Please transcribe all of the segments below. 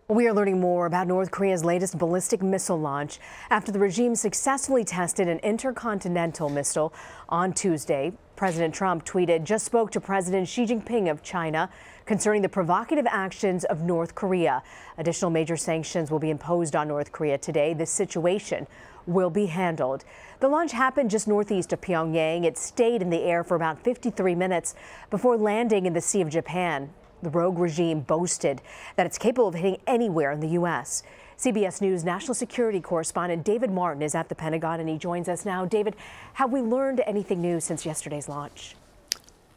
We are learning more about North Korea's latest ballistic missile launch after the regime successfully tested an intercontinental missile on Tuesday. President Trump tweeted, "Just spoke to President Xi Jinping of China concerning the provocative actions of North Korea. Additional major sanctions will be imposed on North Korea today. This situation will be handled." The launch happened just northeast of Pyongyang. It stayed in the air for about 53 minutes before landing in the Sea of Japan. The rogue regime boasted that it's capable of hitting anywhere in the U.S. CBS News national security correspondent David Martin is at the Pentagon, and he joins us now. David, have we learned anything new since yesterday's launch?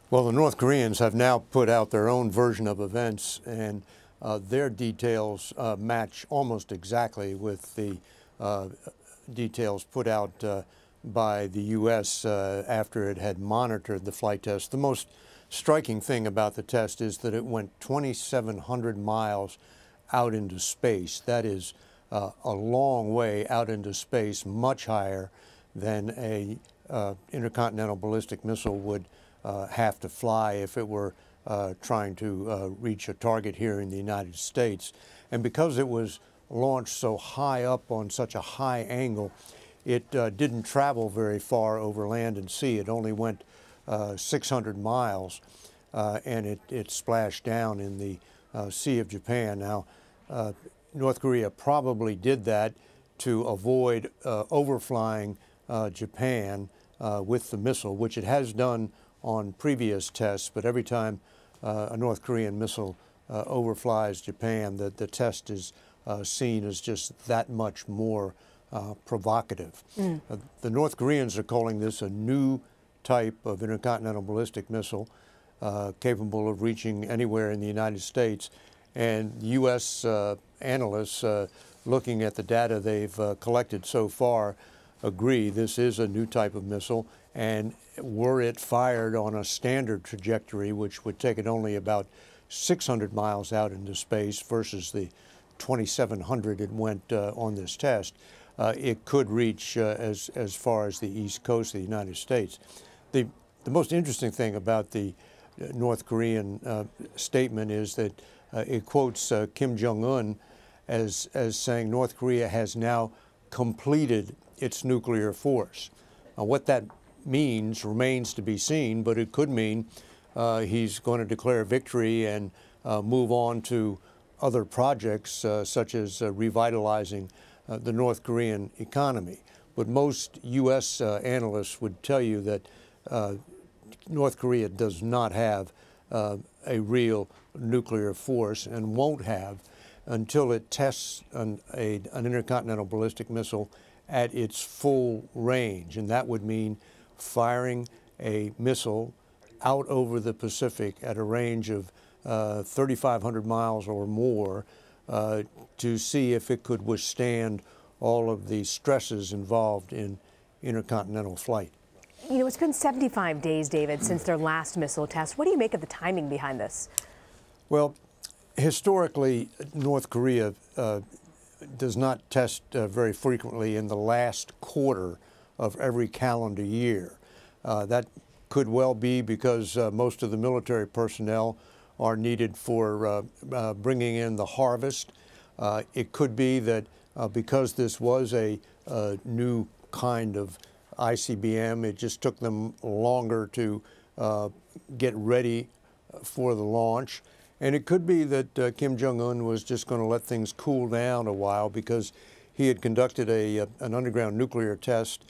Well, the North Koreans have now put out their own version of events, and their details match almost exactly with the details put out by the U.S. After it had monitored the flight test. The most striking thing about the test is that it went 2,700 miles out into space. That is a long way out into space, much higher than a intercontinental ballistic missile would have to fly if it were trying to reach a target here in the United States. And because it was launched so high up on such a high angle, it didn't travel very far over land and sea. It only went 600 miles, and it splashed down in the Sea of Japan. Now, North Korea probably did that to avoid overflying Japan with the missile, which it has done on previous tests, but every time a North Korean missile overflies Japan, the test is seen as just that much more provocative. The North Koreans are calling this a new type of intercontinental ballistic missile capable of reaching anywhere in the United States. And U.S. Analysts looking at the data they've collected so far agree this is a new type of missile, and were it fired on a standard trajectory, which would take it only about 600 miles out into space versus the 2,700 it went on this test, it could reach as far as the east coast of the United States. The most interesting thing about the North Korean statement is that it quotes Kim Jong-un as saying North Korea has now completed its nuclear force. What that means remains to be seen, but it could mean he's going to declare victory and move on to other projects such as revitalizing the North Korean economy. But most U.S. Analysts would tell you that North Korea does not have a real nuclear force and won't have until it tests an intercontinental ballistic missile at its full range. And that would mean firing a missile out over the Pacific at a range of 3,500 miles or more to see if it could withstand all of the stresses involved in intercontinental flight. You know, it's been 75 days, David, since their last missile test. What do you make of the timing behind this? Well, historically, North Korea does not test very frequently in the last quarter of every calendar year. That could well be because most of the military personnel are needed for bringing in the harvest. It could be that because this was a new kind of ICBM, it just took them longer to get ready for the launch. And it could be that Kim Jong-un was just going to let things cool down a while because he had conducted an underground nuclear test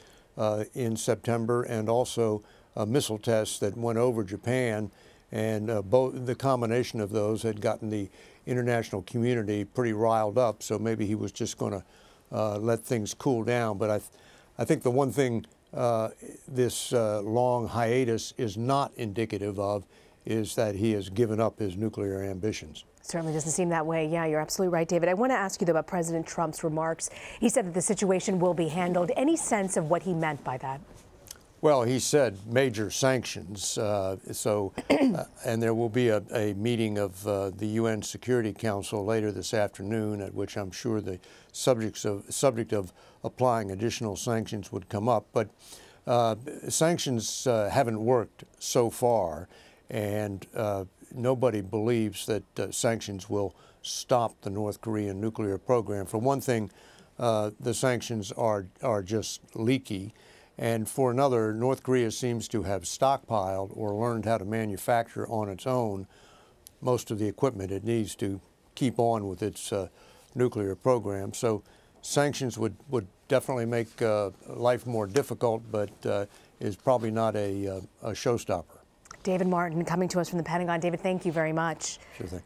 in September and also a missile test that went over Japan. And the combination of those had gotten the international community pretty riled up. So maybe he was just going to let things cool down. But I think the one thing this long hiatus is not indicative of is that he has given up his nuclear ambitions. Certainly doesn't seem that way. Yeah, you're absolutely right, David. I want to ask you, though, about President Trump's remarks. He said that the situation will be handled. Any sense of what he meant by that? Well, he said major sanctions. And there will be a meeting of the UN Security Council later this afternoon, at which I'm sure the subject of applying additional sanctions would come up. But sanctions haven't worked so far, and nobody believes that sanctions will stop the North Korean nuclear program. For one thing, the sanctions are just leaky. And for another, North Korea seems to have stockpiled or learned how to manufacture on its own most of the equipment it needs to keep on with its nuclear program. So sanctions would definitely make life more difficult, but is probably not a showstopper. David Martin coming to us from the Pentagon. David, thank you very much. Sure thing.